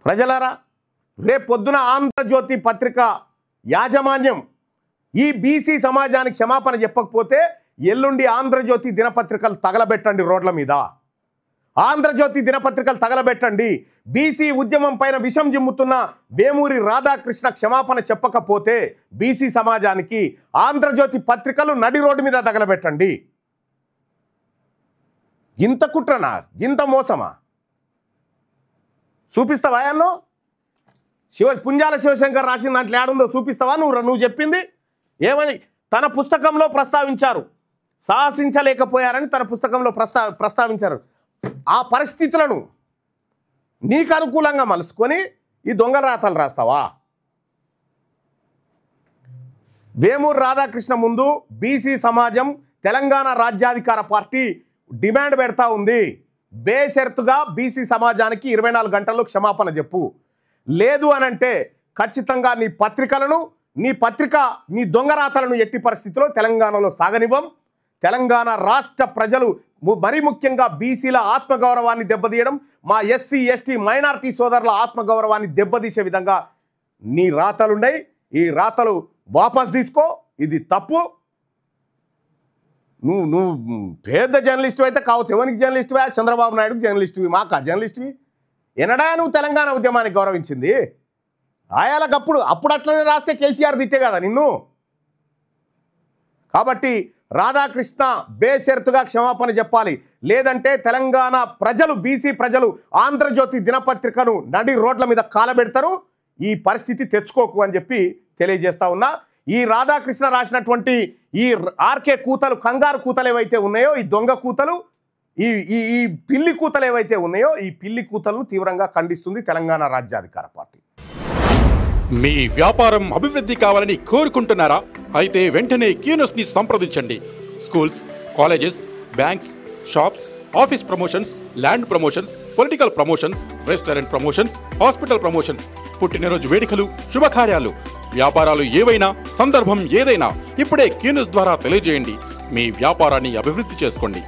ప్రజలారా, రేపు పొద్దున ఆంధ్రజ్యోతి పత్రిక యాజమాన్యం ఈ బీసీ సమాజానికి క్షమాపణ చెప్పకపోతే ఎల్లుండి ఆంధ్రజ్యోతి దినపత్రికలు తగలబెట్టండి. రోడ్ల మీద ఆంధ్రజ్యోతి దినపత్రికలు తగలబెట్టండి. బీసీ ఉద్యమం పైన విషం జిమ్ముతున్న వేమూరి రాధాకృష్ణ క్షమాపణ చెప్పకపోతే బీసీ సమాజానికి ఆంధ్రజ్యోతి పత్రికలు నడి రోడ్డు మీద తగలబెట్టండి. ఇంత కుట్రనా, ఇంత మోసమా? చూపిస్తావా? అన్నో పుంజాల శివశంకర్ రాసిన దాంట్లో ఏడుందో చూపిస్తావా? నువ్వు చెప్పింది ఏమని తన పుస్తకంలో ప్రస్తావించారు. సాహసించలేకపోయారని తన పుస్తకంలో ప్రస్తావించారు. ఆ పరిస్థితులను నీకు అనుకూలంగా మలుసుకొని ఈ దొంగ రాతలు రాస్తావా? వేమూరు రాధాకృష్ణ ముందు బీసీ సమాజం తెలంగాణ రాజ్యాధికార పార్టీ డిమాండ్ పెడతా ఉంది. బేషరతుగా బీసీ సమాజానికి 24 గంటల్లో క్షమాపణ చెప్పు. లేదు అనంటే ఖచ్చితంగా నీ దొంగ రాతలను ఎట్టి పరిస్థితిలో తెలంగాణలో సాగనివ్వం. తెలంగాణ రాష్ట్ర ప్రజలు మరీ ముఖ్యంగా బీసీల ఆత్మగౌరవాన్ని దెబ్బతీయడం, మా ఎస్సీ ఎస్టీ మైనారిటీ సోదరుల ఆత్మగౌరవాన్ని దెబ్బతీసే విధంగా నీ రాతలున్నాయి. ఈ రాతలు వాపస్ తీసుకో. ఇది తప్పు. నువ్వు పేద జర్నలిస్టు అయితే కావచ్చు. ఎవరికి జర్నలిస్టువా? చంద్రబాబు నాయుడుకి జర్నలిస్టువి, మాకా జర్నలిస్టువి? ఎనడా నువ్వు తెలంగాణ ఉద్యమానికి గౌరవించింది? ఆయాలకప్పుడు అట్లనే రాస్తే కేసీఆర్ తిట్టే కదా నిన్ను. కాబట్టి రాధాకృష్ణ బేషరతుగా క్షమాపణ చెప్పాలి. లేదంటే తెలంగాణ ప్రజలు, బీసీ ప్రజలు ఆంధ్రజ్యోతి దినపత్రికను నడి రోడ్ల మీద కాలబెడతారు. ఈ పరిస్థితి తెచ్చుకోకు అని చెప్పి తెలియజేస్తా ఉన్నా. ఈ రాధాకృష్ణ రాసినటువంటి ఈ ఆర్కే కూతలు, కంగారు కూతలు ఏవైతే ఉన్నాయో, ఈ దొంగ కూతలు, ఈ పిల్లి కూతలు ఏవైతే ఉన్నాయో, ఈ పిల్లి కూతలను తీవ్రంగా ఖండిస్తుంది తెలంగాణ రాజ్యాధికార పార్టీ. మీ వ్యాపారం అభివృద్ధి కావాలని కోరుకుంటున్నారా? అయితే వెంటనే క్యూన్యూస్ని సంప్రదించండి. Schools, colleges, banks, shops, office promotions, land promotions, political promotions, restaurant promotions, hospital promotions, పుట్టినరోజు వేడుకలు, శుభకార్యాలు, వ్యాపారాలు ఏవైనా, సందర్భం ఏదైనా ఇప్పుడే క్యూన్యూస్ ద్వారా తెలియజేయండి. మీ వ్యాపారాన్ని అభివృద్ధి చేసుకోండి.